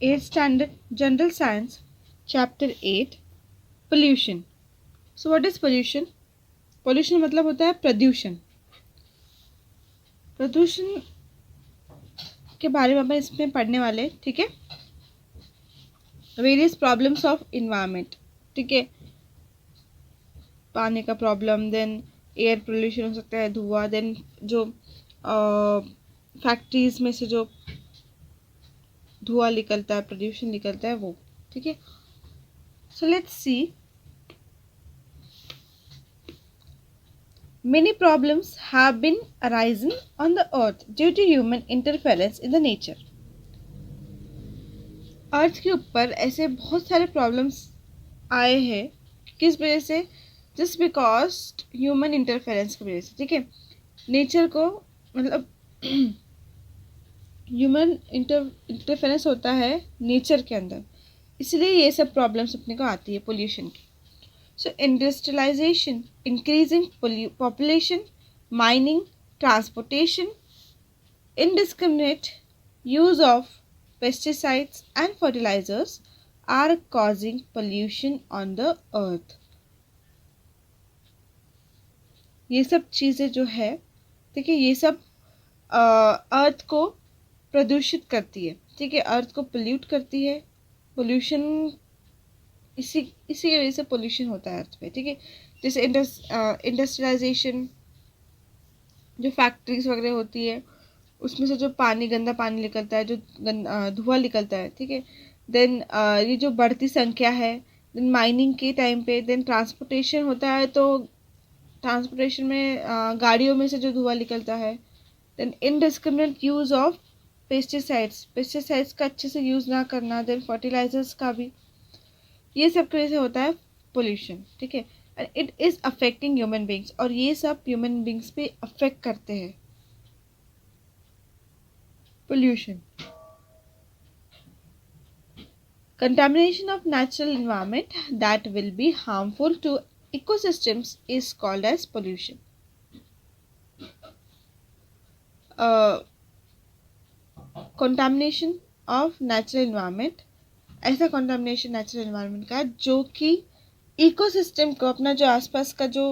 8th Standard General Science, Chapter 8, Pollution. So what is pollution? Pollution मतलब होता है प्रदूषण. प्रदूषण के बारे में अपन इसमें पढ़ने वाले, ठीक है. वेरियस प्रॉब्लम्स ऑफ इन्वायरमेंट, ठीक है. पानी का प्रॉब्लम, देन एयर पोल्यूशन हो सकता है, धुआं, देन जो फैक्ट्रीज में से जो धुआं निकलता है, प्रदूषण निकलता है वो, ठीक है. So let's see. Many problems have been arising on the earth due to human interference in the nature. अर्थ के ऊपर ऐसे बहुत सारे प्रॉब्लम्स आए हैं. किस वजह से? जस्ट बिकॉज ह्यूमन इंटरफेरेंस की वजह से, ठीक है. नेचर को मतलब ह्यूमन इंटरफेरेंस होता है नेचर के अंदर, इसलिए ये सब प्रॉब्लम्स अपने को आती है पोल्यूशन की. So industrialization, increasing population, mining, transportation, indiscriminate use of pesticides and fertilizers are causing pollution on the earth. ये सब चीज़ें जो है, ठीक है, ये सब अर्थ को प्रदूषित करती है, ठीक है, अर्थ को पोल्यूट करती है. पोल्यूशन इसी की वजह से पोल्यूशन होता है अर्थ पे, ठीक है. जैसे इंडस्ट्रियलाइजेशन, जो फैक्ट्रीज वगैरह होती है उसमें से जो पानी, गंदा पानी निकलता है, जो धुआं निकलता है, ठीक है. देन ये जो बढ़ती संख्या है, देन माइनिंग के टाइम पे, देन ट्रांसपोर्टेशन होता है, तो ट्रांसपोर्टेशन में गाड़ियों में से जो धुआं निकलता है. Then indiscriminate use of pesticides का अच्छे से यूज़ ना करना, देन फर्टिलाइजर्स का भी, ये सब की वजह से होता है पोल्यूशन, ठीक है. It is affecting human beings, और ये सब ह्यूमन बींग्स पे अफेक्ट करते हैं pollution. Contamination of natural environment that will be harmful to ecosystems is called as pollution. Contamination of natural environment, ऐसा कंटामिनेशन नेचुरल एनवायरनमेंट का जो कि इकोसिस्टम को, अपना जो आसपास का जो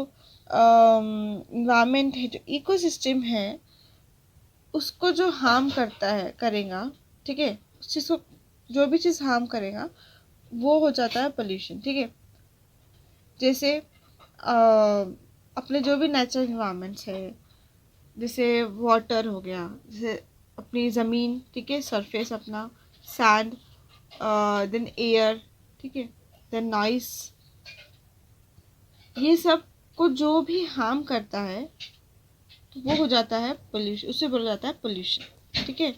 एनवायरनमेंट है, जो इकोसिस्टम है, उसको जो हार्म करता है, करेगा, ठीक है, उस चीज़ को, जो भी चीज़ हार्म करेगा वो हो जाता है पोल्यूशन, ठीक है. जैसे अपने जो भी नेचुरल एनवायरनमेंट्स है, जैसे वाटर हो गया, जैसे अपनी ज़मीन, ठीक है, सरफेस अपना, सैंड, देन एयर, ठीक है, देन नॉइस, ये सब को जो भी हार्म करता है तो वो हो जाता है पोल्यूशन, उससे बोला जाता है पोल्यूशन, ठीक है.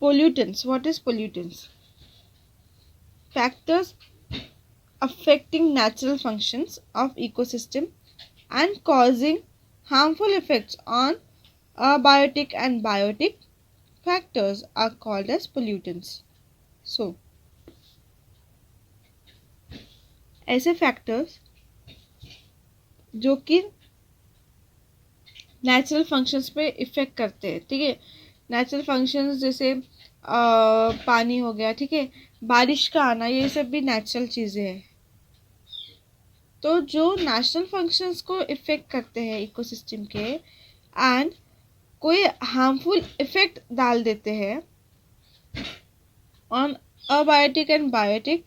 Pollutants, what is pollutants? Factors affecting natural functions of ecosystem and causing harmful effects on abiotic and biotic factors are called as pollutants. So, ऐसे फैक्टर्स जो कि नेचुरल फंक्शंस पे इफ़ेक्ट करते हैं, ठीक है. नेचुरल फंक्शंस जैसे पानी हो गया, ठीक है, बारिश का आना, ये सब भी नेचुरल चीज़ें हैं. तो जो नेचुरल फंक्शंस को इफ़ेक्ट करते हैं इकोसिस्टम के, एंड कोई हार्मफुल इफ़ेक्ट डाल देते हैं on abiotic and biotic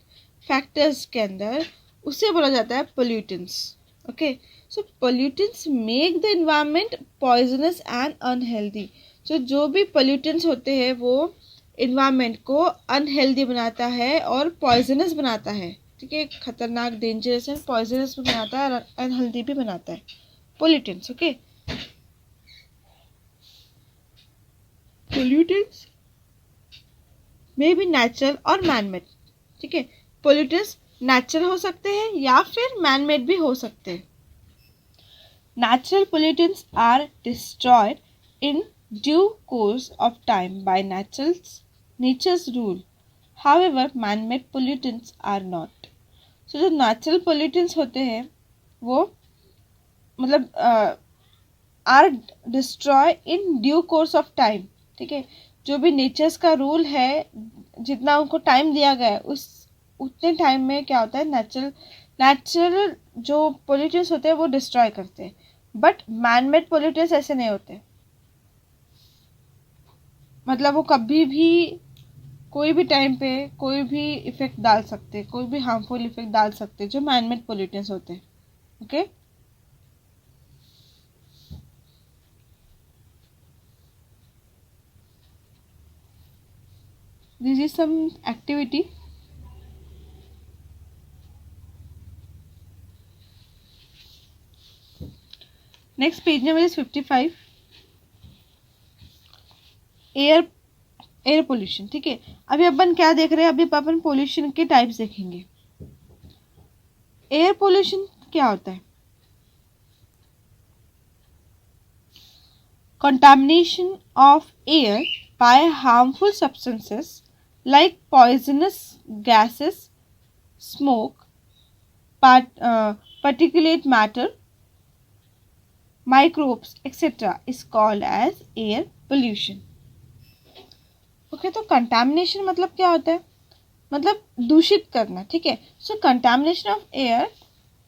factors के अंदर, उसे बोला जाता है pollutants. Okay. So pollutants make the environment poisonous and unhealthy. जो भी पोल्यूटेंट्स होते हैं वो एनवायरनमेंट को अनहेल्दी बनाता है और पॉइजनस बनाता है, ठीक है, खतरनाक, डेंजरस एंड पॉइजनस भी बनाता है और अनहेल्दी भी बनाता है pollutants. Okay. Pollutants may be natural और मैनमेड, ठीक है. पोल्यूटेंट्स नेचुरल हो सकते हैं या फिर मैनमेड भी हो सकते हैं. Natural pollutants are destroyed in due course of time by nature's rule. However manmade pollutants are not. So जो नेचुरल पोल्यूटेंट्स होते हैं वो मतलब are destroy in due course of time. ठीक है, जो भी नेचर्स का रूल है, जितना उनको टाइम दिया गया है उस उतने टाइम में क्या होता है, नेचुरल जो पोल्यूटेंट्स होते हैं वो डिस्ट्रॉय करते हैं। बट मैन मेड पोल्यूटेंट्स ऐसे नहीं होते, मतलब वो कभी भी कोई भी टाइम पे कोई भी इफेक्ट डाल सकते हैं, कोई भी हार्मफुल इफेक्ट डाल सकते हैं जो मैन मेड पोल्यूटेंट्स होते हैं। Okay, this is some activity. Next page number is 55, air air pollution. ठीक है, अभी अपन क्या देख रहे हैं, अभी अपन पोल्यूशन के टाइप्स देखेंगे। एयर पोल्यूशन क्या होता है? Contamination of air by harmful substances like poisonous gases, smoke, particulate matter, microbes, etc. is called as air pollution. Okay, तो कंटामिनेशन मतलब क्या होता है? मतलब दूषित करना। ठीक है, सो कंटामिनेशन ऑफ एयर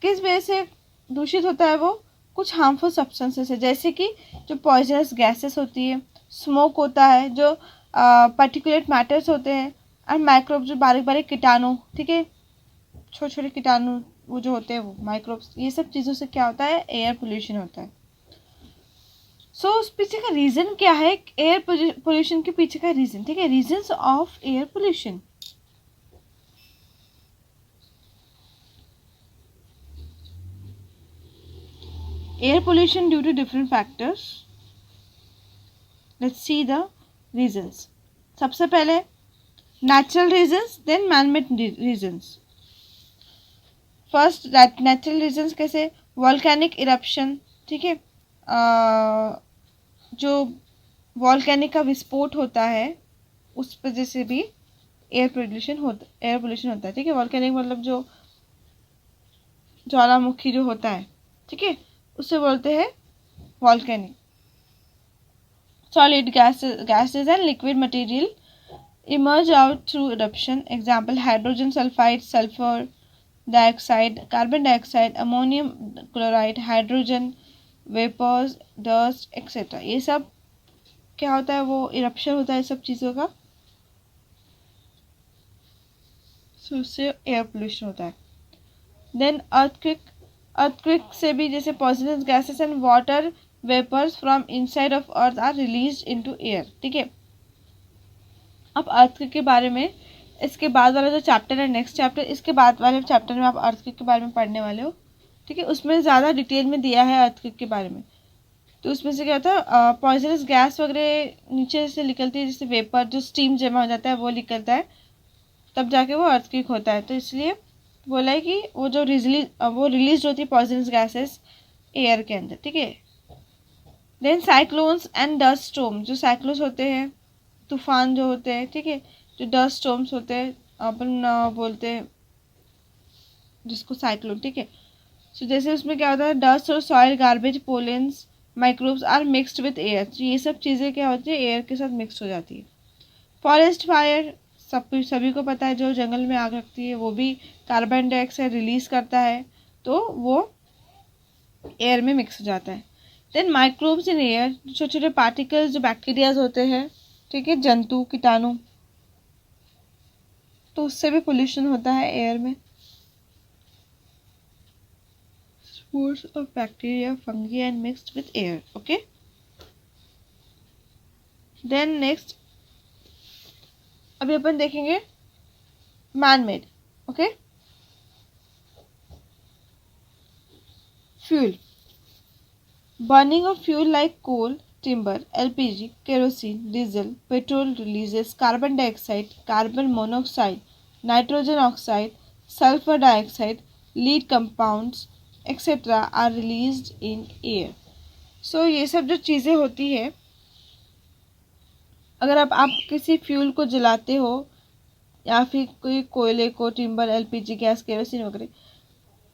किस वजह से दूषित होता है? वो कुछ हार्मफुल सब्सटेंसेस है, जैसे कि जो पॉइजनस गैसेस होती है, स्मोक होता है, जो पर्टिकुलेट मैटर्स होते हैं, और माइक्रोब जो बारीक बारीक कीटाणु, ठीक है, छोटे छोटे कीटाणु वो जो होते हैं वो माइक्रोब्स, ये सब चीज़ों से क्या होता है, एयर पोल्यूशन होता है। सो उस पीछे का रीज़न क्या है, एयर पोल्यूशन के पीछे का रीज़न? ठीक है, reasons of air pollution. Air pollution due to different factors. Let's see the reasons. सबसे पहले natural reasons, then man made reasons. First natural reasons कैसे? Volcanic eruption. ठीक है, जो वॉल्केनिक का विस्फोट होता है उस वजह से भी एयर पोल्यूशन होता है। ठीक है, वॉल्केनिक मतलब जो ज्वालामुखी जो होता है, ठीक है, उससे बोलते हैं volcanic. Solid gases and liquid material emerge out through eruption. Example, hydrogen sulfide, sulfur dioxide, carbon dioxide, ammonium chloride, hydrogen vapors, dust, etc. ये सब क्या होता है, वो इरप्शन होता है सब चीज़ों का, so उससे एयर पोल्यूशन होता है। देन अर्थक्विक से भी, जैसे poisonous gases and water vapours from inside of earth are release into air. ठीक है, अब अर्थक्विक के बारे में इसके बाद वाला जो चैप्टर है, नेक्स्ट चैप्टर, इसके बाद वाले चैप्टर में आप अर्थक्विक के बारे में पढ़ने वाले हो। ठीक है, उसमें ज़्यादा डिटेल में दिया है अर्थक्विक के बारे में। तो उसमें से क्या होता है, पॉइजनस गैस वगैरह नीचे से निकलती है, जैसे वेपर जो स्टीम जमा हो जाता है वो निकलता है, तब जाके वो अर्थक्विक होता है। तो इसलिए बोला है कि वो जो रिलीज होती है पॉइजनस गैसेस एयर के अंदर। ठीक है, then cyclones and dust storm, जो साइक्लोन्स होते हैं, तूफान जो होते हैं, ठीक है, जो डस्ट स्टॉर्म्स होते हैं अपन बोलते हैं जिसको साइक्लोन। ठीक है, सो जैसे उसमें क्या होता है, डस्ट और soil, garbage, pollens, microbes are mixed with air. तो ये सब चीज़ें क्या होती है, एयर के साथ मिक्स हो जाती है। फॉरेस्ट फायर, सभी को पता है, जो जंगल में आग लगती है वो भी कार्बन डाइऑक्साइड रिलीज करता है, तो वो एयर में मिक्स हो जाता है। देन माइक्रोब्स इन एयर, छोटे छोटे पार्टिकल्स जो बैक्टीरियाज होते हैं, ठीक है, जंतु कीटाणु, तो उससे भी पोल्यूशन होता है एयर में। Spores of bacteria, fungi and mixed with air. Okay, then next अभी अपन देखेंगे man made. Okay, fuel, burning of fuel like coal, timber, LPG, kerosene, diesel, petrol releases carbon dioxide, carbon monoxide, nitrogen oxide, sulfur dioxide, lead compounds, etc. are released in air. So ये सब जो चीज़ें होती है, अगर आप किसी fuel को जलाते हो या फिर कोई कोयले को, टिम्बर, LPG गैस, केरोसिन वगैरह,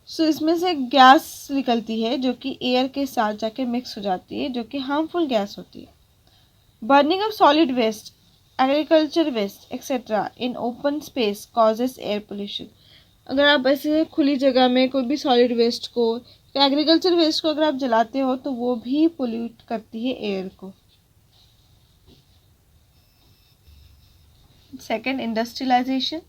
सो इसमें से गैस निकलती है जो कि एयर के साथ जाके मिक्स हो जाती है, जो कि हार्मफुल गैस होती है। Burning of solid waste, agriculture waste etcetera in open space causes air pollution. अगर आप ऐसे खुली जगह में कोई भी सॉलिड वेस्ट को या एग्रीकल्चर वेस्ट को अगर आप जलाते हो तो वो भी पोल्यूट करती है एयर को। Second, industrialisation.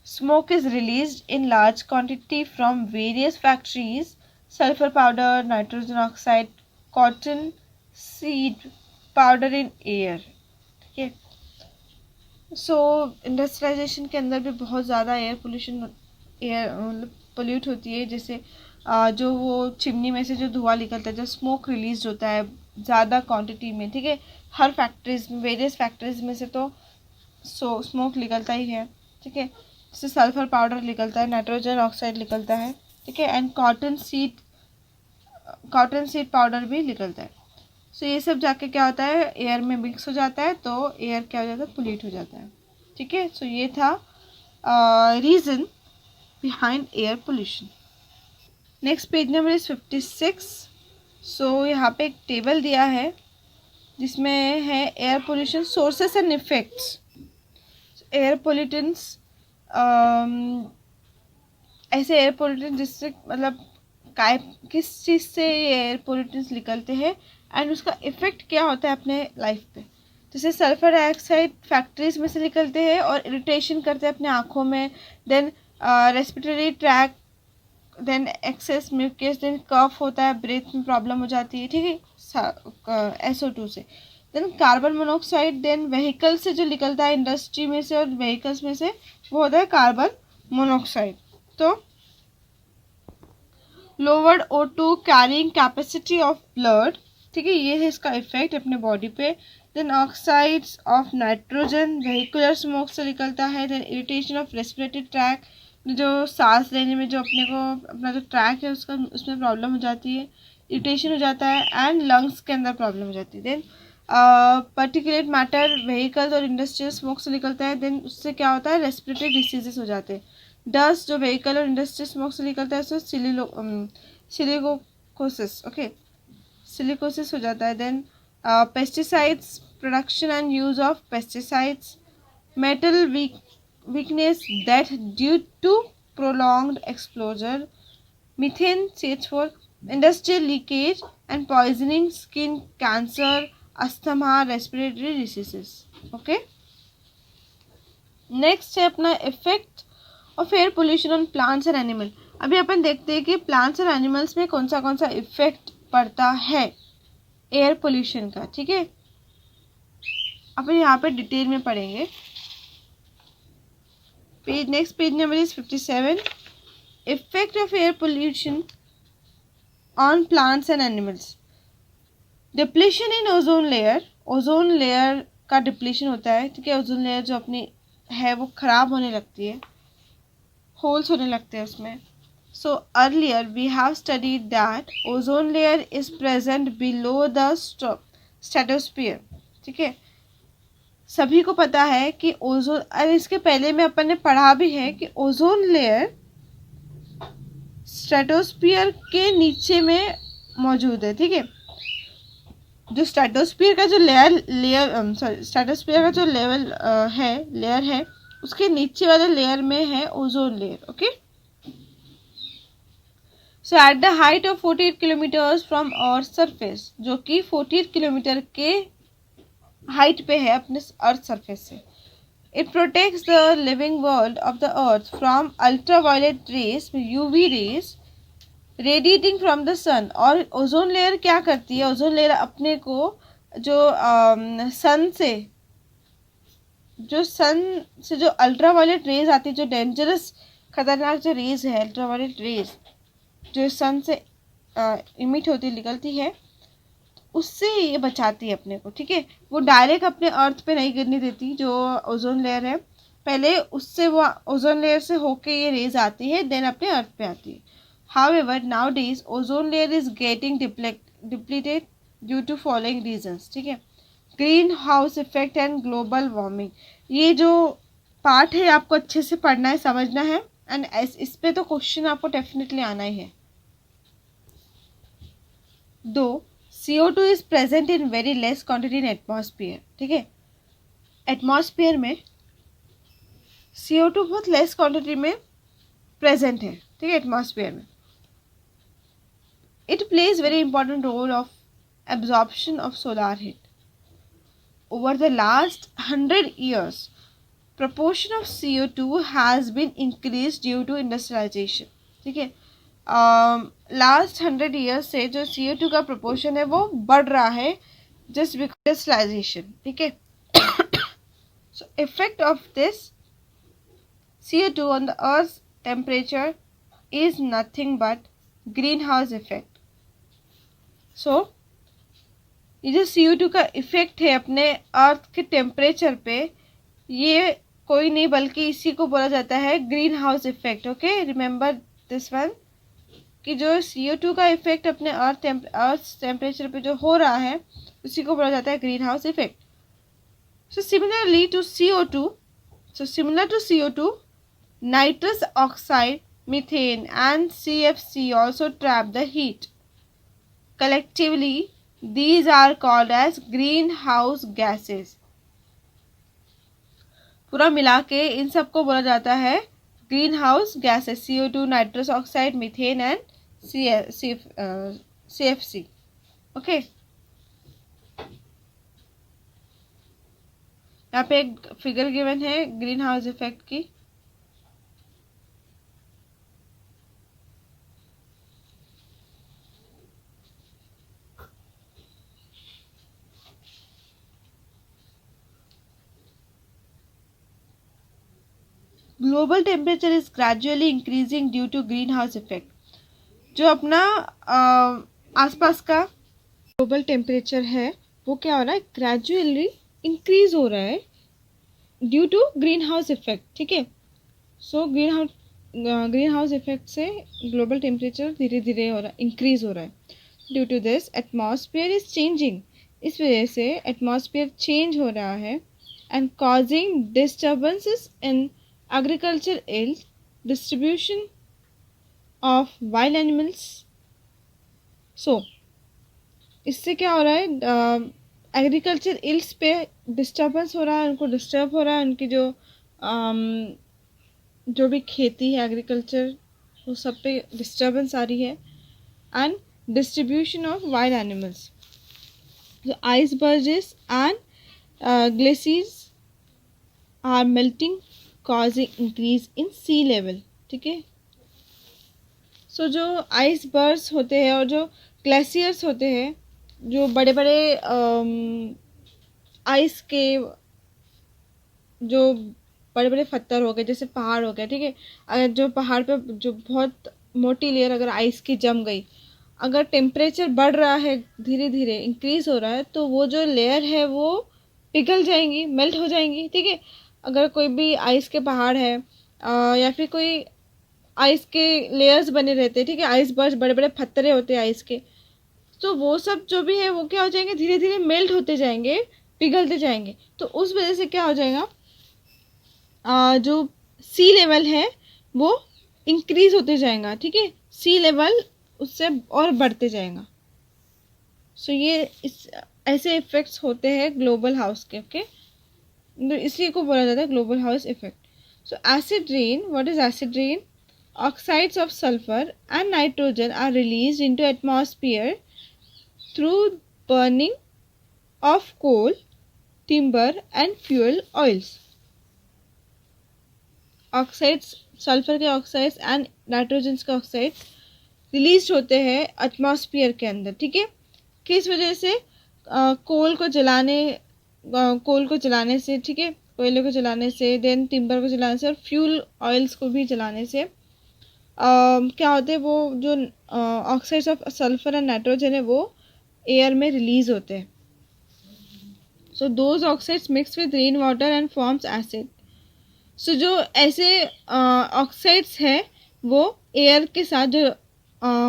Smoke is released in large quantity from various factories. Sulfur powder, nitrogen oxide, cotton seed powder in air. ठीक है। सो इंडस्ट्रियलाइजेशन के अंदर भी बहुत ज़्यादा एयर पोल्यूशन, एयर मतलब पोल्यूट होती है। जैसे जो वो चिमनी में से जो धुआं निकलता है, जो स्मोक रिलीज होता है ज़्यादा क्वांटिटी में, ठीक है, हर फैक्ट्रीज में, वेरियस फैक्ट्रीज में से तो स्मोक निकलता ही है, ठीक है। जैसे सल्फर पाउडर निकलता है, नाइट्रोजन ऑक्साइड निकलता है, ठीक है, एंड कॉटन सीड पाउडर भी निकलता है। सो ये सब जाके क्या होता है, एयर में मिक्स हो जाता है, तो एयर क्या हो जाता है, पोल्यूट हो जाता है, ठीक है। सो ये था reason behind air pollution. Next page number is 56। सो यहाँ पे एक टेबल दिया है जिसमें है air pollution sources and effects. Air pollutants, ऐसे एयर पोल्यूटेंट जिससे मतलब काय किस चीज़ से ये एयर पोल्यूटेंट्स निकलते हैं एंड उसका इफ़ेक्ट क्या होता है अपने लाइफ पे। जैसे सल्फर डाइऑक्साइड फैक्ट्रीज में से निकलते हैं और इरिटेशन करते हैं अपने आँखों में, then respiratory track, then excess mucus, then cough होता है, ब्रेथ में प्रॉब्लम हो जाती है, ठीक है, SO2 से। Then carbon monoxide, then vehicle से जो निकलता है इंडस्ट्री में से और व्हीकल्स में से, वो होता है कार्बन मोनोऑक्साइड। तो lowered O2 carrying capacity of blood, ठीक है, ये है इसका इफेक्ट अपने बॉडी पे। Then oxides of nitrogen vehicular smoke से निकलता है। Then irritation of respiratory tract, जो सांस लेने में जो अपने को अपना जो ट्रैक है उसका उसमें प्रॉब्लम हो जाती है, इरिटेशन हो जाता है, एंड लंग्स के अंदर प्रॉब्लम हो जाती है। देन पर्टिकुलेट मैटर व्हीकल्स और इंडस्ट्रियल स्मोक से निकलता है, देन उससे क्या होता है, रेस्पिरेटरी डिसीजेस हो जाते हैं। डस्ट जो व्हीकल और इंडस्ट्रियल स्मोक से निकलता है उससे सिलिकोसिस, ओके, सिलिकोसिस हो जाता है। Then pesticides, production and use of pesticides, metal weakness that due to prolonged exposure, methane, CH4, industrial leakage and poisoning, skin cancer, asthma, respiratory diseases, okay। Next है अपना effect of air pollution on plants and animal. अभी अपन देखते हैं कि plants और animals में कौन सा इफेक्ट पड़ता है एयर पोल्यूशन का, ठीक है। अपन यहाँ पे डिटेल में पढ़ेंगे। Next page number is 57। Effect of air pollution on plants and animals. Depletion in ozone layer, ozone layer का डिप्लीशन होता है, ठीक है। ओजोन लेयर जो अपनी है वो खराब होने लगती है, होल्स होने लगते हैं उसमें। So earlier we have studied that ozone layer is present below the stratosphere, ठीक है। सभी को पता है कि ओजोन, और इसके पहले में अपन ने पढ़ा भी है कि ओजोन लेयर स्ट्रेटोस्फियर के नीचे में मौजूद है, ठीक है। जो स्ट्रेटोस्फियर का जो स्ट्रेटोस्फियर का जो लेयर है उसके नीचे वाले लेयर में है ozone layer, okay. So at the height of 48 kilometres from earth surface, जो कि 48 किलोमीटर के हाइट पे है अपने अर्थ सरफेस से, it protects the living world of the earth from ultraviolet rays, UV rays radiating from the sun. और ozone layer क्या करती है, ओजोन लेयर अपने को जो सन से जो अल्ट्रावायलेट रेज आती है, जो डेंजरस खतरनाक जो रेज है, अल्ट्रावायलेट रेज जो सन से इमिट होती निकलती है, उससे ये बचाती है अपने को, ठीक है। वो डायरेक्ट अपने अर्थ पे नहीं गिरने देती, जो ओजोन लेयर है, पहले उससे वो ओजोन लेयर से होके ये रेज आती है, देन अपने अर्थ पे आती है। However, nowadays ozone layer is getting depleted due to following reasons, ठीक है। Green house effect and global warming, ये जो पार्ट है आपको अच्छे से पढ़ना है, समझना है। एंड इस पे तो क्वेश्चन आपको डेफिनेटली आना ही है। दो CO2 is present in very less quantity in atmosphere, ठीक है, एटमॉस्फेयर में CO2 बहुत लेस क्वांटिटी में प्रेजेंट है, ठीक है, एटमॉस्फेयर में। It plays very important role of absorption of solar heat. Over the last 100 years, proportion of CO2 has been increased due to industrialization, ठीक है। लास्ट 100 years से जो CO2 का proportion है वो बढ़ रहा है just because industrialization, ठीक है। So effect of this CO2 on the earth's temperature is nothing but greenhouse effect. So ये जो CO2 का इफेक्ट है अपने अर्थ के टेम्परेचर पे, ये कोई नहीं बल्कि इसी को बोला जाता है green house effect. Okay, remember this one, कि जो CO2 का इफेक्ट अपने अर्थ टेम्परेचर पे जो हो रहा है उसी को बोला जाता है green house effect. So similarly to CO2, nitrous oxide, methane and CFC also trap the heat. Collectively, these are called as greenhouse gases. पूरा मिला के इन सबको बोला जाता है green house gases, CO2, nitrous oxide, methane and CFC। Okay, यहाँ पे एक फिगर गिवन है ग्रीन हाउस इफेक्ट की। Global temperature is gradually increasing due to green house effect. जो अपना आसपास का ग्लोबल टेम्परेचर है वो क्या हो रहा है, ग्रेजुअली इंक्रीज हो रहा है due to green house effect, ठीक है। सो ग्रीन हाउस इफेक्ट से ग्लोबल टेम्परेचर धीरे धीरे हो रहा है, इंक्रीज हो रहा है। Due to this atmosphere is changing, इस वजह से एटमॉस्फेयर चेंज हो रहा है and causing disturbances in agriculture yield, distribution of wild animals. So इससे क्या हो रहा है, एग्रीकल्चर इल्स पे डिस्टर्बेंस हो रहा है, उनको डिस्टर्ब हो रहा है, उनकी जो भी खेती है एग्रीकल्चर वो सब पे डिस्टर्बेंस आ रही है। And distribution of wild animals, icebergs and glaciers are melting causing increase in sea level, ठीक है। सो जो आइस बर्स होते हैं और जो ग्लेशियर्स होते हैं, जो बड़े बड़े आइस के जो बड़े बड़े पत्थर हो गए, जैसे पहाड़ हो गया, ठीक है। अगर जो पहाड़ पे जो बहुत मोटी लेयर अगर आइस की जम गई, अगर टेम्परेचर बढ़ रहा है, धीरे धीरे इंक्रीज हो रहा है, तो वो जो लेयर है वो पिघल जाएंगी, मेल्ट हो जाएंगी, ठीक है। अगर कोई भी आइस के पहाड़ है या फिर कोई आइस के लेयर्स बने रहते हैं, ठीक है, आइस बर्स बड़े बड़े पत्थरे होते हैं आइस के, तो वो सब जो भी है वो क्या हो जाएंगे, धीरे धीरे मेल्ट होते जाएंगे, पिघलते जाएंगे। तो उस वजह से क्या हो जाएगा, जो सी लेवल है वो इंक्रीज होते जाएगा, ठीक है, सी लेवल उससे और बढ़ते जाएगा। सो ये ऐसे इफेक्ट्स होते हैं ग्लोबल हाउस के। ओके, इसी को बोला जाता है global house effect. So acid rain, what is acid rain? Oxides of sulfur and nitrogen are released into atmosphere through burning of coal, timber and fuel oils. Oxides, sulphur के oxides and nitrogen के oxide release होते हैं atmosphere के अंदर, ठीक है। किस वजह से? कोल को जलाने से, ठीक है, कोयले को जलाने से, देन टिम्बर को जलाने से और फ्यूल ऑयल्स को भी जलाने से क्या होते हैं, वो जो oxides of sulphur and nitrogen है वो एयर में रिलीज होते हैं। So those oxides mix with rain water and forms acid. So जो ऐसे ऑक्साइड्स है वो एयर के साथ, जो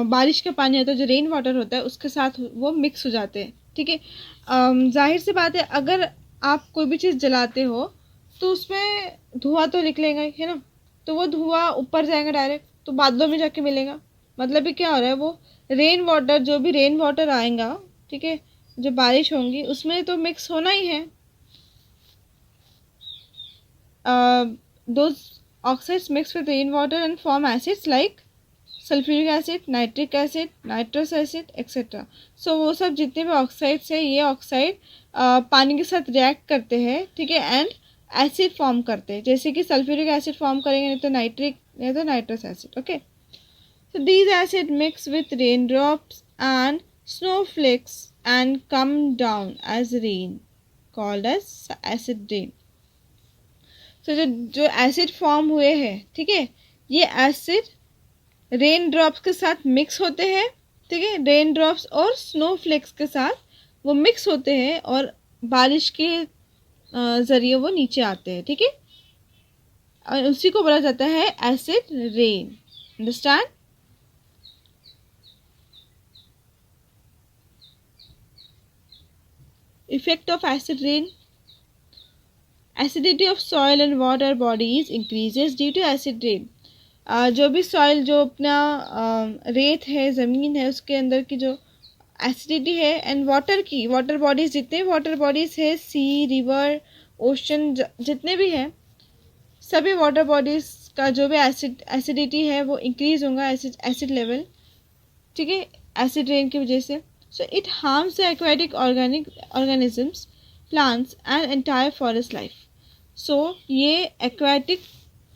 बारिश का पानी होता है, जो रेन वाटर होता है, उसके साथ वो मिक्स हो जाते हैं, ठीक है। जाहिर सी बात है, अगर आप कोई भी चीज़ जलाते हो तो उसमें धुआं तो निकलेगा, है ना। तो वो धुआं ऊपर जाएगा डायरेक्ट, तो बादलों में जाके मिलेगा। मतलब ये क्या हो रहा है, वो रेन वाटर, जो भी रेन वाटर आएगा, ठीक है, जो बारिश होंगी उसमें तो मिक्स होना ही है। those oxides mix with rainwater and form acids like sulphuric acid, nitric acid, nitrous acid etcetera. So वो सब जितने भी ऑक्साइड्स है, ये ऑक्साइड पानी के साथ रिएक्ट करते हैं, ठीक है, एंड एसिड फॉर्म करते हैं। जैसे कि सल्फ्यूरिक एसिड फॉर्म करेंगे, नहीं तो नाइट्रिक, नहीं तो nitrous acid. Okay, so these acid mix with rain drops and snowflakes and come down as rain, called as acid rain. तो जो एसिड फॉर्म हुए हैं, ठीक है, ये एसिड रेन ड्रॉप्स के साथ मिक्स होते हैं, ठीक है, रेन ड्रॉप्स और स्नोफ्लेक्स के साथ वो मिक्स होते हैं और बारिश के ज़रिए वो नीचे आते हैं, ठीक है, और उसी को बोला जाता है acid rain. Understand? Effect of acid rain. Acidity of soil and water bodies increases due to acid rain. जो भी सॉइल, जो अपना रेत है, ज़मीन है, उसके अंदर की जो एसिडिटी है, एंड वाटर की, वाटर बॉडीज़, जितने भी वाटर बॉडीज़ है, सी, रिवर, ओशन, जितने भी हैं, सभी वाटर बॉडीज़ का जो भी एसिडिटी है वो इंक्रीज होगा, एसिड लेवल, ठीक है, एसिड रेन की वजह से। So it harms the aquatic organisms, plants and entire forest life. So ये एक्वाटिक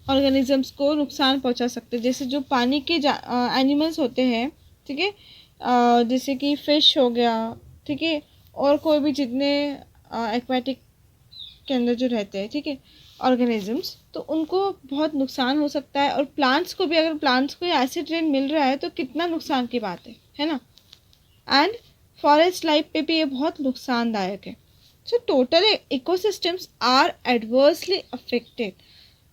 ऑर्गेनिजम्स को नुकसान पहुंचा सकते हैं, जैसे जो पानी के एनिमल्स होते हैं, ठीक है, जैसे कि फ़िश हो गया, ठीक है, और कोई भी जितने एक्वाटिक के अंदर जो रहते हैं, ठीक है, ऑर्गेनिजम्स, तो उनको बहुत नुकसान हो सकता है। और प्लांट्स को भी, अगर प्लांट्स को एसिड रेन मिल रहा है तो कितना नुकसान की बात है ना। एंड फॉरेस्ट लाइफ पे भी ये बहुत नुकसानदायक है। So total ecosystems are adversely affected.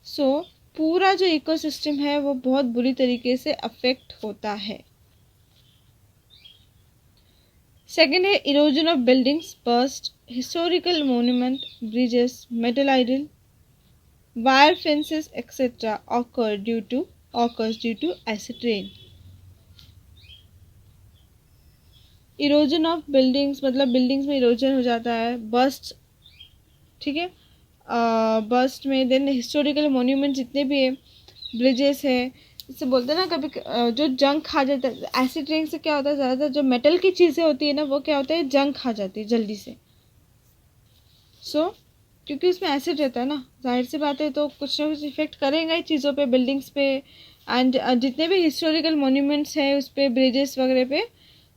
So पूरा जो इकोसिस्टम है वो बहुत बुरी तरीके से अफेक्ट होता है। सेकेंड है erosion of buildings, burst, historical monument, bridges, metal idol, wire fences etcetera occurs due to acid rain। Erosion of buildings मतलब बिल्डिंग्स में इरोजन हो जाता है, बर्स्ट, ठीक है, बर्स्ट में। देन हिस्टोरिकल मोन्यूमेंट जितने भी है, ब्रिजेस है, इससे बोलते हैं ना कभी जो जंग खा जाता है। एसिड रेन से क्या होता है, ज़्यादातर जो मेटल की चीज़ें होती है ना, वो क्या होता है, जंग खा जाती है जल्दी से। क्योंकि उसमें एसिड रहता है ना, जाहिर सी बात है, तो कुछ ना कुछ इफेक्ट करेगा ही चीज़ों पे, बिल्डिंग्स पे, एंड जितने भी हिस्टोरिकल मोन्यूमेंट्स हैं उस पर, ब्रिजेस वगैरह पे,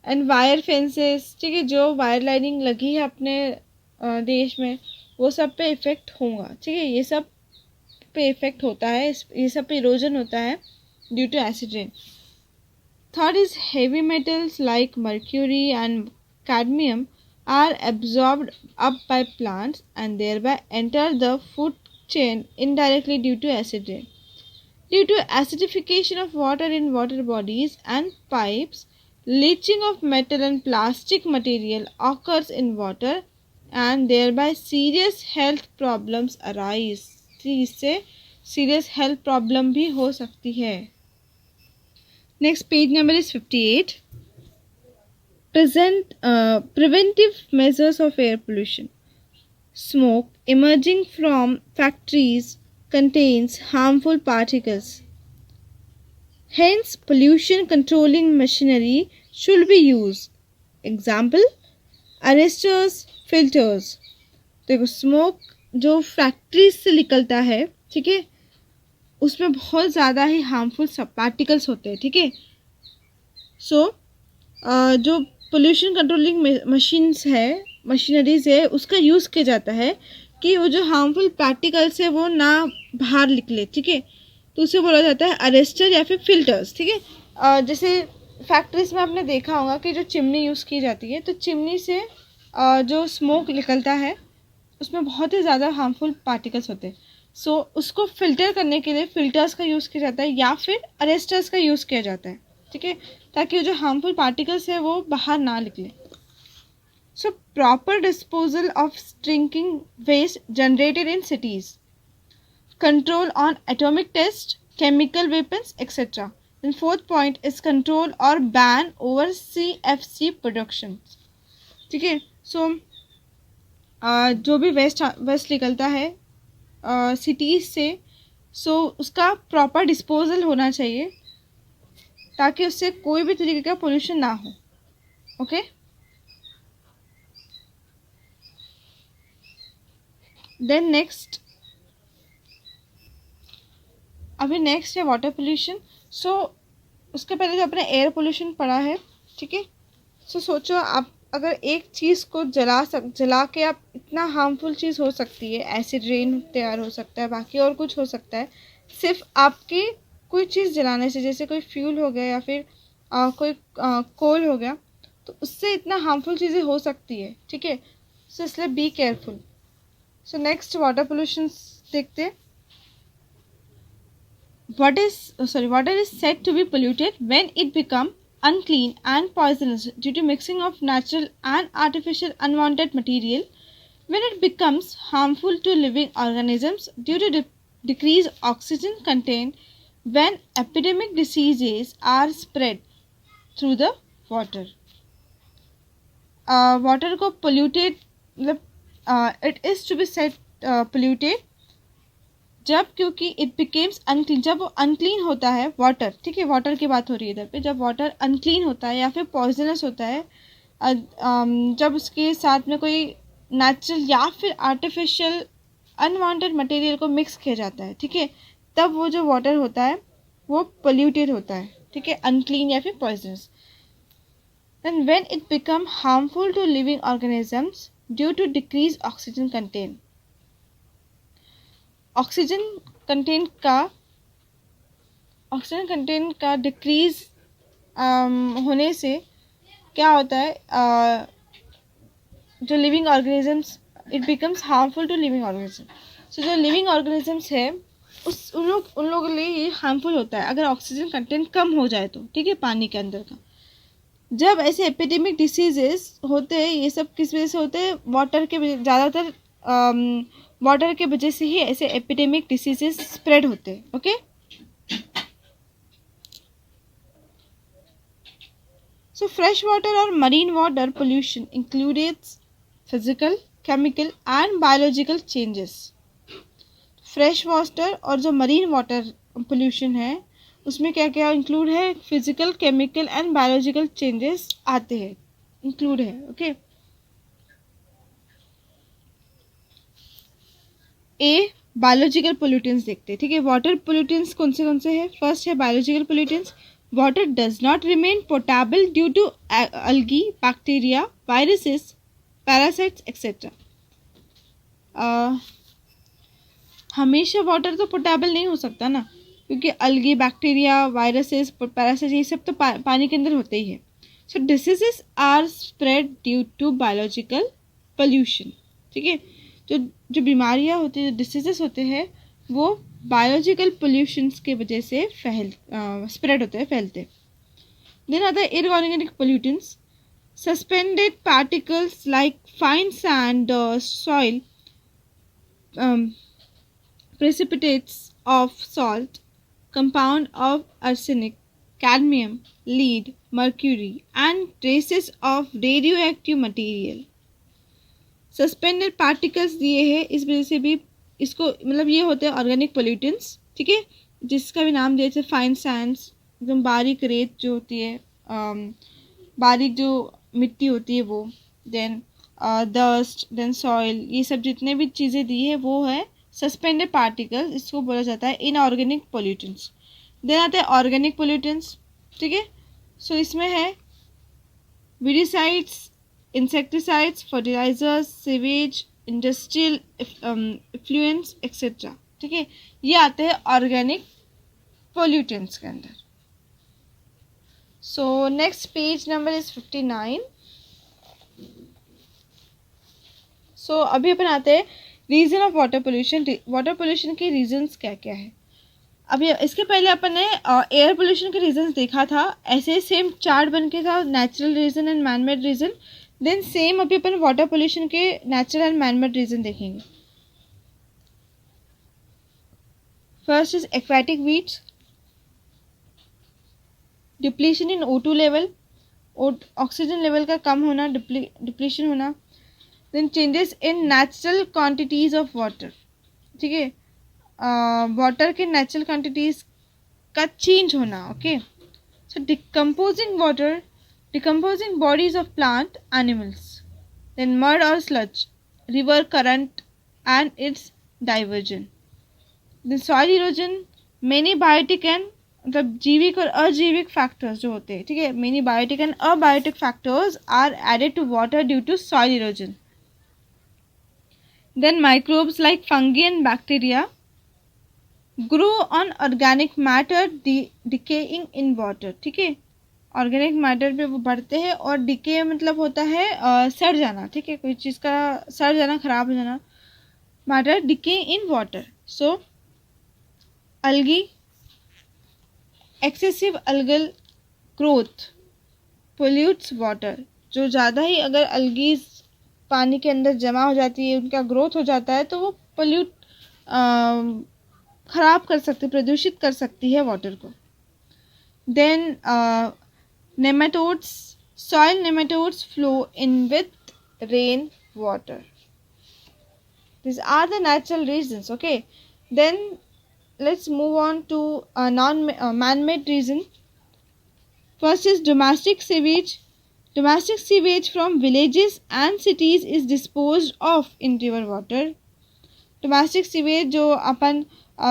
एंड वायर फेंसेस, ठीक है, जो वायर लाइनिंग लगी है अपने देश में, वो सब पे इफ़ेक्ट होगा, ठीक है, ये सब पे इफ़ेक्ट होता है, ये सब पे इरोजन होता है due to acid rain. Third is heavy metals like mercury and cadmium are absorbed up by plants and thereby enter the food chain indirectly due to acid rain. Due to acidification of water in water bodies and pipes, leaching of metal and plastic material occurs in water and thereby serious health problems arise. इससे serious health problem भी हो सकती है। Next page number is 58. Preventive measures of air pollution. Smoke emerging from factories contains harmful particles. Hence, pollution controlling machinery should be used. Example, arresters, filters. देखो, smoke जो factories से निकलता है, ठीक है, उसमें बहुत ज़्यादा ही हार्मफुल सब पार्टिकल्स होते हैं, ठीक है। सो जो पोल्यूशन कंट्रोलिंग मशीनरीज है, उसका यूज़ किया जाता है कि वो जो हार्मफुल पार्टिकल्स है वो ना बाहर निकले, ठीक है, तो उसे बोला जाता है अरेस्टर या फिर फिल्टर्स, ठीक है। जैसे फैक्ट्रीज में आपने देखा होगा कि जो चिमनी यूज़ की जाती है, तो चिमनी से जो स्मोक निकलता है उसमें बहुत ही ज़्यादा हार्मफुल पार्टिकल्स होते हैं। सो उसको फिल्टर करने के लिए फिल्टर्स का यूज़ किया जाता है या फिर अरेस्टर्स का यूज़ किया जाता है, ठीक है, ताकि जो हार्मफुल पार्टिकल्स है वो बाहर ना निकले। So proper disposal of drinking waste generated in cities, control on atomic test, chemical weapons, etc. Then fourth point is control or ban over CFC production. ठीक है. So जो भी वेस्ट निकलता है सिटीज़ से, सो उसका प्रॉपर डिस्पोजल होना चाहिए ताकि उससे कोई भी तरीके का पोल्यूशन ना हो. ओके. देन नेक्स्ट, अभी नेक्स्ट है वाटर पोल्यूशन. सो उसके पहले जो अपने एयर पोल्यूशन पढ़ा है, ठीक है. सो सोचो आप अगर एक चीज़ को जला के आप, इतना हार्मफुल चीज़ हो सकती है, एसिड रेन तैयार हो सकता है, बाकी और कुछ हो सकता है, सिर्फ आपकी कोई चीज़ जलाने से, जैसे कोई फ्यूल हो गया या फिर कोई कोल हो गया, तो उससे इतना हार्मफुल चीज़ें हो सकती है. ठीक है. सो इसलिए be careful. So next water pollution देखते हैं. Water is said to be polluted when it becomes unclean and poisonous due to mixing of natural and artificial unwanted material, when it becomes harmful to living organisms due to decreased oxygen content, when epidemic diseases are spread through the water. Water को polluted, it is to be said polluted जब, क्योंकि it becomes unclean, जब वो unclean होता है water. ठीक है, water की बात हो रही है इधर पे. जब वाटर अनक्लीन होता है या फिर पॉइजनस होता है, जब उसके साथ में कोई नेचुरल या फिर आर्टिफिशियल अनवांटेड मटेरियल को मिक्स किया जाता है, ठीक है, तब वो जो वाटर होता है वो पोल्यूटेड होता है. ठीक है, अनक्लीन या फिर poisonous. Then when it become harmful to living organisms due to decrease oxygen content. Oxygen content का डिक्रीज होने से क्या होता है, जो living organisms, it becomes harmful to living organism. So जो लिविंग ऑर्गेनिजम्स है उन लोगों के लिए ये हार्मफुल होता है अगर ऑक्सीजन कंटेंट कम हो जाए तो. ठीक है, पानी के अंदर का. जब ऐसे एपिडेमिक डिसीजेस होते हैं, ये सब किस वजह से होते हैं, वाटर के, ज़्यादातर वाटर के वजह से ही ऐसे एपिडेमिक डिसीजेस स्प्रेड होते हैं. ओके. सो फ्रेश वाटर और marine water pollution includes physical, chemical and biological changes. Fresh water और जो मरीन वाटर पोल्यूशन है उसमें क्या क्या इंक्लूड है, physical, chemical and biological changes आते हैं, इंक्लूड है. ओके. ए बायोलॉजिकल पोल्यूटेंट्स देखते हैं. ठीक है, वाटर पोल्यूटेंट्स कौन से हैं. फर्स्ट है biological pollutants. Water does not remain portable due to algae, bacteria, viruses, parasites etcetera. हमेशा वाटर तो पोर्टेबल नहीं हो सकता ना, क्योंकि algae, बैक्टीरिया, वायरसेस, पैरासाइट्स ये सब तो पानी के अंदर होते ही है. So diseases are spread due to biological pollution. ठीक है, जो बीमारियां होती हैं, जो डिसीजेस होते हैं, वो बायोलॉजिकल पोल्यूशंस के वजह से स्प्रेड होते हैं, फैलते. देन आता है inorganic pollutants. Suspended particles like fine sand, dust, soil, precipitates of salt, compound of arsenic, cadmium, lead, mercury, and traces of radioactive material. Suspended particles दिए हैं, इस वजह से भी इसको, मतलब ये होते हैं ऑर्गेनिक पोल्यूटेंट्स. ठीक है, जिसका भी नाम दिया, जैसे फाइन सैंड्स, एकदम बारीक रेत जो होती है, बारीक जो मिट्टी होती है वो. देन डस्ट, देन सॉइल, ये सब जितने भी चीज़ें दी है वो है सस्पेंडेड पार्टिकल्स. इसको बोला जाता है इनऑर्गेनिक पोल्यूटेंट्स. देन आते हैं ऑर्गेनिक पोल्यूटेंट्स. ठीक है, सो इसमें है weedicides, insecticides, fertilizers, sewage, industrial effluents etc. ठीक है, ये आते हैं ऑर्गेनिक पोल्यूटेंट्स के अंदर. So next page number is 59. सो अभी अपन आते हैं reason of water pollution. Water pollution के रीजंस क्या क्या है. अभी इसके पहले अपन ने एयर पोल्यूशन के रीजंस देखा था, ऐसे सेम चार्ट बन के था, natural reason and man made reason. Then same अभी अपन वाटर पोल्यूशन के natural and man made reason देखेंगे. First is aquatic weeds. Depletion in O2 level, oxygen level का कम होना, डिप्लीशन होना. Then changes in natural quantities of water. ठीक है, वाटर के नेचुरल क्वांटिटीज का चेंज होना. Okay, so decomposing water, decomposing bodies of plant animals. Then mud और sludge, river current and it's diversion. Then soil erosion, many biotic and मतलब जीविक और अजीविक factors जो होते हैं. ठीक है, many biotic and abiotic factors are added to water due to soil erosion. Then microbes like fungi and bacteria grow on organic matter decaying in water. ठीक है, ऑर्गेनिक मैटर पे वो बढ़ते हैं और डिके मतलब होता है सड़ जाना. ठीक है, कोई चीज़ का सड़ जाना, खराब हो जाना. Matter decay in water. So algae, excessive algal growth pollutes water. जो ज़्यादा ही अगर algae पानी के अंदर जमा हो जाती है, उनका ग्रोथ हो जाता है, तो वो पोल्यूट खराब कर सकती, प्रदूषित कर सकती है वाटर को. Then nematodes, soil nematodes flow in with rain water. These are the natural reasons. Okay, then let's move on to man-made reason. First is domestic sewage. Domestic sewage from villages and cities is disposed of in river water. Domestic sewage जो अपन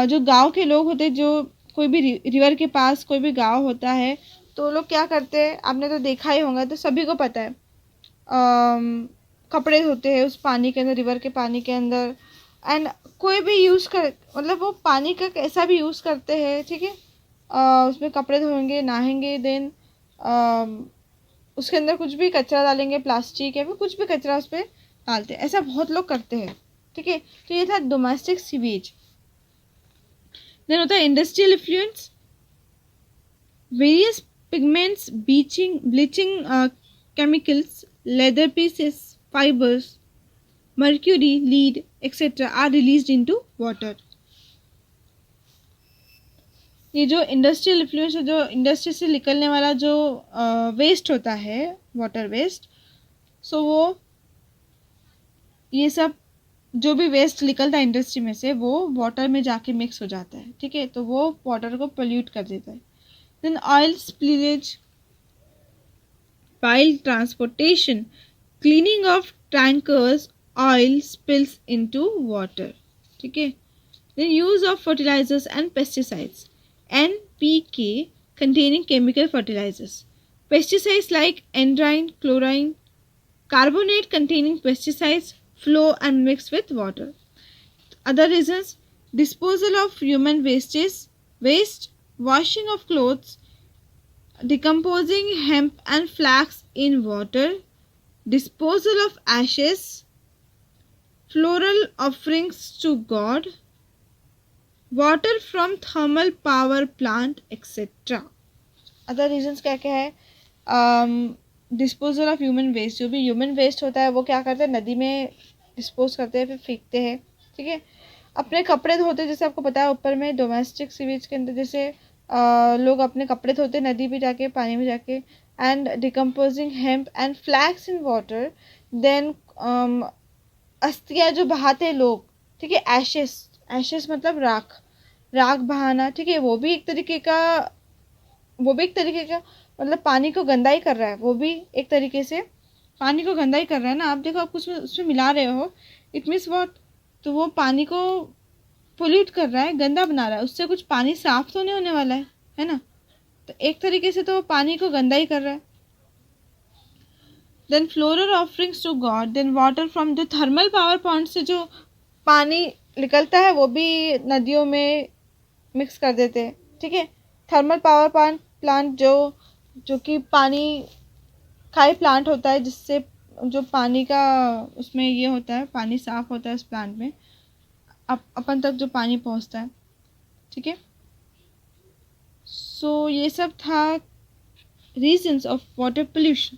जो गांव के लोग होते, जो कोई भी river के पास कोई भी गांव होता है, तो लोग क्या करते हैं, आपने तो देखा ही होगा, तो सभी को पता है, कपड़े धोते हैं उस पानी के अंदर, रिवर के पानी के अंदर. एंड कोई भी यूज़ कर, मतलब वो पानी का कैसा भी यूज़ करते हैं. ठीक है, उसमें कपड़े धोएंगे, नहाएंगे. देन उसके अंदर कुछ भी कचरा डालेंगे, प्लास्टिक या फिर कुछ भी कचरा उस पर डालते हैं. ऐसा बहुत लोग करते हैं. ठीक है, तो ये था डोमेस्टिक सीवेज. देन होता है industrial effluents. Various pigments, bleaching chemicals, leather pieces, fibres, mercury, lead, etc. are released into water. ये जो इंडस्ट्रियल इफ्लुएंस है, जो इंडस्ट्री से निकलने वाला जो वेस्ट होता है, वाटर वेस्ट, सो वो ये सब जो भी वेस्ट निकलता है इंडस्ट्री में से, वो वाटर में जाके मिक्स हो जाता है. ठीक है, तो वो वाटर को पोल्यूट कर देता है. Then oil spillage, pile transportation, cleaning of tankers, oil spills into water. ठीक है, then use of fertilizers and pesticides. NPK containing chemical fertilizers. Pesticides like enrine, chlorine, carbonate containing pesticides flow and mix with water. Other reasons: disposal of human waste, washing of clothes, decomposing hemp and flax in water, disposal of ashes, floral offerings to God, water from thermal power plant, etc. Other reasons क्या क्या है? Disposal of human waste. जो भी human waste होता है वो क्या करते हैं, नदी में डिस्पोज करते हैं, फिर फेंकते हैं. ठीक है, अपने कपड़े धोते, जैसे आपको पता है ऊपर में डोमेस्टिक सीवेज के अंदर जैसे लोग अपने कपड़े धोते नदी में जाके, पानी में जाके. And decomposing hemp and flax in water. Then अस्थियाँ जो बहाते लोग. ठीक है, एशेस मतलब राख बहाना. ठीक है, वो भी एक तरीके का मतलब पानी को गंदा ही कर रहा है. वो भी एक तरीके से पानी को गंदा ही कर रहा है ना. आप देखो, आप कुछ उसमें मिला रहे हो, इट मीन्स व्हाट, तो वो पानी को पोल्यूट कर रहा है, गंदा बना रहा है. उससे कुछ पानी साफ तो नहीं होने वाला है ना. तो एक तरीके से तो वो पानी को गंदा ही कर रहा है. Then floral offerings to God. Then water from जो थर्मल पावर प्लांट से जो पानी निकलता है वो भी नदियों में मिक्स कर देते हैं. ठीक है, थर्मल पावर प्लांट जो कि पानी का ही प्लांट होता है, जिससे जो पानी का उसमें ये होता है, पानी साफ होता है उस प्लांट में, अपन तक जो पानी पहुंचता है. ठीक है, सो ये सब था reasons of water pollution.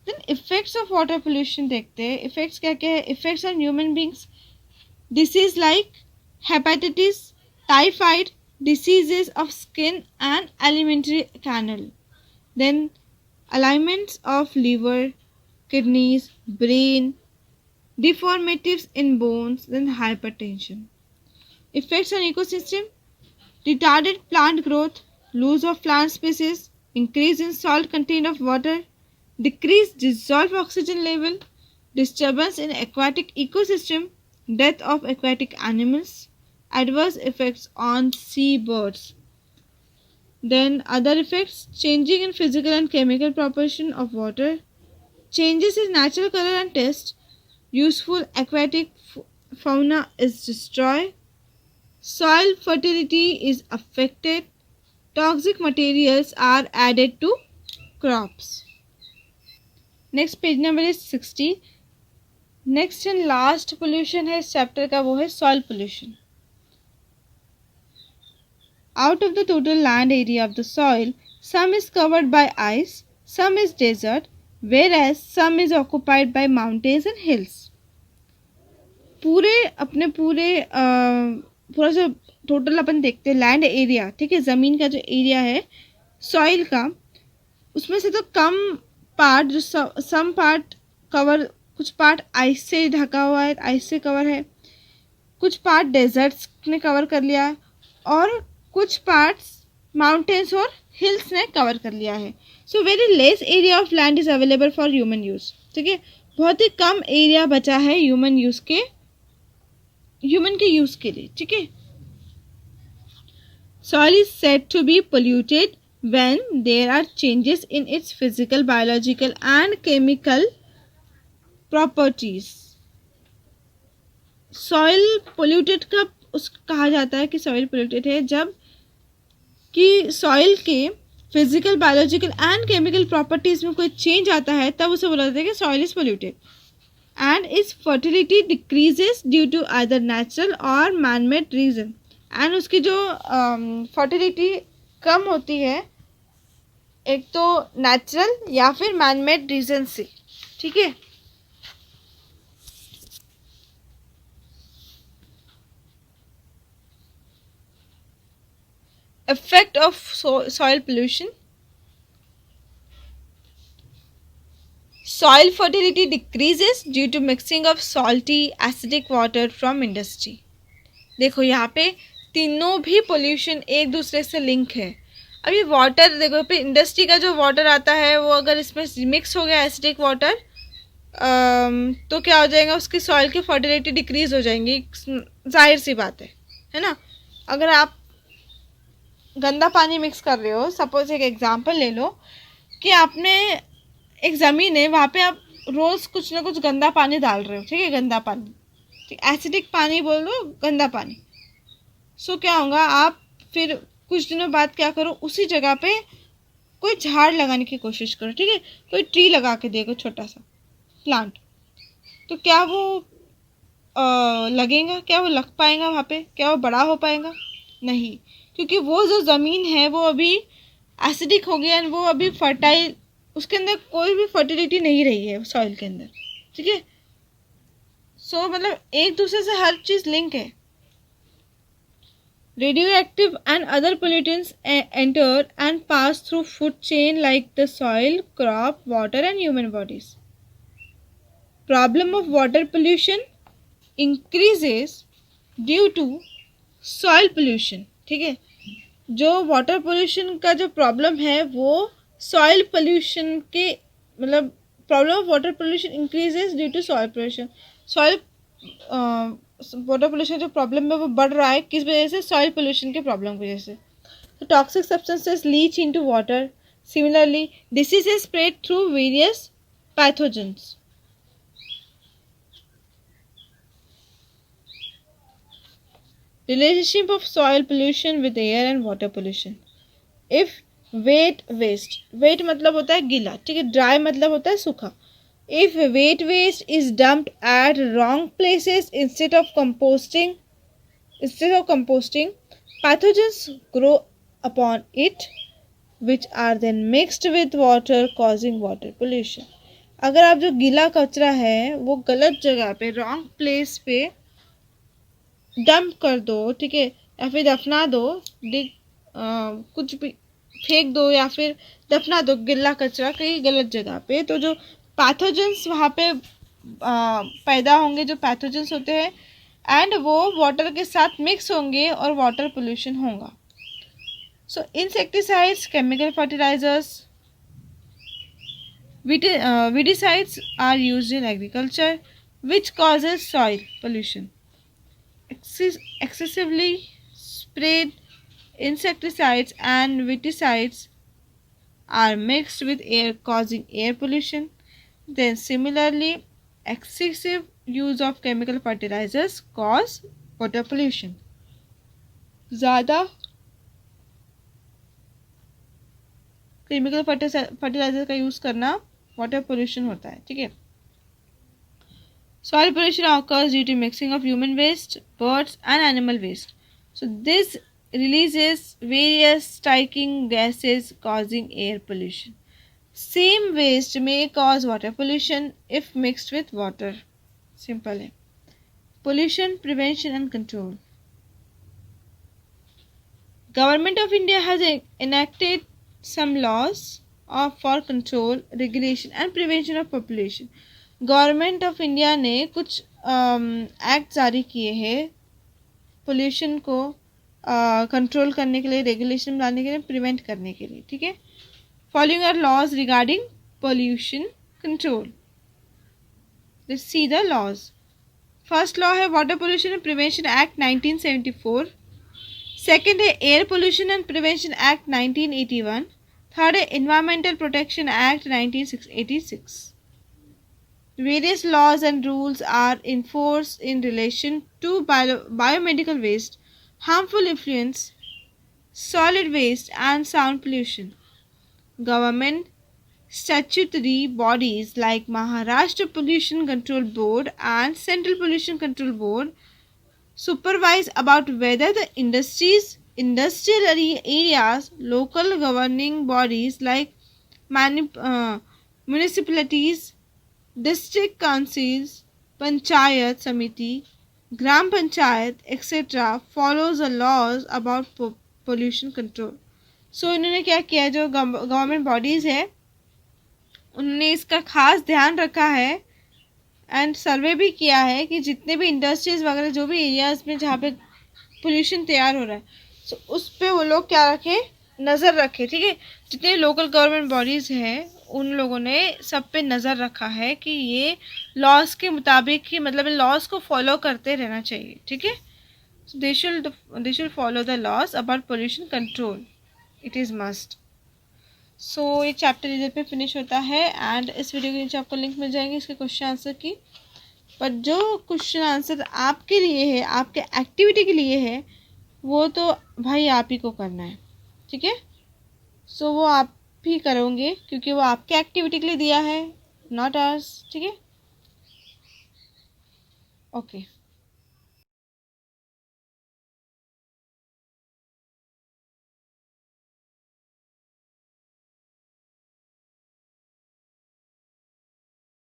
Then effects of water pollution देखते हैं. इफेक्ट्स क्या क्या है? Effects on human beings. Disease like hepatitis, typhoid, diseases of skin and alimentary canal. then alignments of liver, kidneys, brain, deformities in bones, then hypertension. Effects on ecosystem: retarded plant growth, loss of plant species, increase in salt content of water, decreased dissolved oxygen level, disturbance in aquatic ecosystem, death of aquatic animals, adverse effects on seabirds. Then other effects: changing in physical and chemical proportion of water, changes in natural color and taste, useful aquatic fauna is destroyed, soil fertility is affected, toxic materials are added to crops. Next page number is 60. Next and last pollution है इस chapter का, वो है soil pollution. Out of the total land area of the soil, some is covered by ice, some is desert, whereas some is occupied by mountains and hills. पूरा जो total अपन देखते हैं land area, ठीक है, ज़मीन का जो area है सॉइल का, उसमें से तो कम पार्ट जो सम पार्ट कवर, कुछ पार्ट आइस से ढका हुआ है, आइस से कवर है, कुछ पार्ट डेजर्ट्स ने कवर कर लिया, और कुछ पार्ट्स माउंटेन्स और हिल्स ने कवर कर लिया है. So very less area of land is available for human use. ठीक है, बहुत ही कम एरिया बचा है ह्यूमन के यूज़ के लिए. ठीक है, soil is said to be polluted when there are changes in its physical, biological and chemical properties. soil polluted कहा जाता है कि soil polluted है जब कि soil के physical, biological and chemical properties में कोई change आता है, तब उसे बोला जाता है कि soil is polluted. And its fertility decreases due to either natural or man-made reason. And उसकी जो फर्टिलिटी कम होती है, एक तो नेचुरल या फिर मैनमेड रीजन से. ठीक है, effect of soil pollution. Soil fertility decreases due to mixing of salty acidic water from industry. देखो यहाँ पे तीनों भी पोल्यूशन एक दूसरे से लिंक है. अभी वाटर देखो, पे इंडस्ट्री का जो वाटर आता है वो अगर इसमें मिक्स हो गया एसिडिक वाटर, तो क्या हो जाएगा, उसकी सॉइल की फर्टिलिटी डिक्रीज हो जाएंगी. जाहिर सी बात है ना. अगर आप गंदा पानी मिक्स कर रहे हो, सपोज एक एग्जांपल ले लो कि आपने एक ज़मीन है, वहाँ पे आप रोज़ कुछ ना कुछ गंदा पानी डाल रहे हो. ठीक है, गंदा पानी, ठीक, एसिडिक पानी बोल दो, गंदा पानी. सो क्या होगा, आप फिर कुछ दिनों बाद क्या करो, उसी जगह पे कोई झाड़ लगाने की कोशिश करो. ठीक है, कोई ट्री लगा के देखो, छोटा सा प्लांट, तो क्या वो लगेगा, क्या वो लग पाएगा वहाँ पे, क्या वो बड़ा हो पाएगा? नहीं, क्योंकि वो जो ज़मीन है वो अभी एसिडिक हो गया, वो अभी फर्टाइल, उसके अंदर कोई भी फर्टिलिटी नहीं रही है सॉइल के अंदर. ठीक है, सो मतलब एक दूसरे से हर चीज़ लिंक है. Radioactive and other pollutants enter and pass through food chain like the soil, crop, water and human bodies. Problem of water pollution increases due to soil pollution. ठीक है, जो वाटर पोल्यूशन का जो प्रॉब्लम है वो soil pollution के, मतलब problem of water pollution increases due to soil pollution. Soil water pollution जो प्रॉब्लम है वो बढ़ रहा है, किस वजह से? सॉइल पोल्यूशन के प्रॉब्लम की वजह से. तो toxic substances leach into water. Similarly diseases spread through various pathogens. Relationship of soil pollution with air and water pollution. If wet waste, wet मतलब होता है गीला, ठीक है, ड्राई मतलब होता है सूखा. If wet waste is dumped at wrong places instead of composting, pathogens grow upon it, which are then mixed with water, causing water pollution. अगर आप जो गीला कचरा है वो गलत जगह पे, रॉन्ग प्लेस पे डंप कर दो, ठीक है, या फिर दफना दो, कुछ भी फेंक दो या फिर दफना दो गिल्ला कचरा कहीं गलत जगह पे, तो जो पैथोजेंस वहाँ पे पैदा होंगे, जो पैथोजेंस होते हैं, एंड वो वाटर के साथ मिक्स होंगे और वाटर पोल्यूशन होगा. So insecticides, chemical fertilizers, weedicides are used in agriculture, which causes soil pollution. Excessively sprayed insecticides and weedicides are mixed with air, causing air pollution. Then, similarly, excessive use of chemical fertilizers cause water pollution. ज़्यादा chemical fertiliser का use करना water pollution होता है. ठीक है. Soil pollution occurs due to mixing of human waste, birds, and animal waste. So this releases various striking gases causing air pollution. Same waste may cause water pollution if mixed with water. Simple है. Pollution prevention and control. Government of India has enacted some laws for control, regulation and prevention of population. Government of India ने कुछ act जारी किए हैं pollution को control करने के लिए, रेगुलेशन लाने के लिए, प्रिवेंट करने के लिए. ठीक है. Following are laws regarding pollution control. Let's see the laws. First law है water pollution and prevention act 1974. Second है air pollution and prevention act 1981. Third है environmental protection act 1986. Various laws and rules are in force in relation to biomedical waste, harmful influence, solid waste, and sound pollution. Government statutory bodies like Maharashtra Pollution Control Board and Central Pollution Control Board supervise about whether the industrial areas, local governing bodies like municipalities, district councils, panchayat samiti, gram panchayat, etc. follows the laws about pollution control. So इन्होंने क्या किया, जो government bodies है उन्होंने इसका खास ध्यान रखा है एंड सर्वे भी किया है कि जितने भी इंडस्ट्रीज वगैरह जो भी एरियाज में जहाँ पे पोल्यूशन तैयार हो रहा है, so उस पर वो लोग क्या रखें, नज़र रखें. ठीक है. जितने लोकल गवर्नमेंट बॉडीज़ हैं उन लोगों ने सब पे नज़र रखा है कि ये लॉज के मुताबिक ही, मतलब लॉज को फॉलो करते रहना चाहिए. ठीक है. So they should follow the laws about pollution control. It is must. So ये चैप्टर इधर पे फिनिश होता है एंड इस वीडियो के नीचे आपको लिंक मिल जाएंगे इसके क्वेश्चन आंसर की. पर जो क्वेश्चन आंसर आपके लिए है, आपके एक्टिविटी के लिए है, वो तो भाई आप ही को करना है. ठीक है. सो वो आप भी करोगे क्योंकि वो आपके एक्टिविटी के लिए दिया है, नॉट आवर्स. ठीक है. ओके.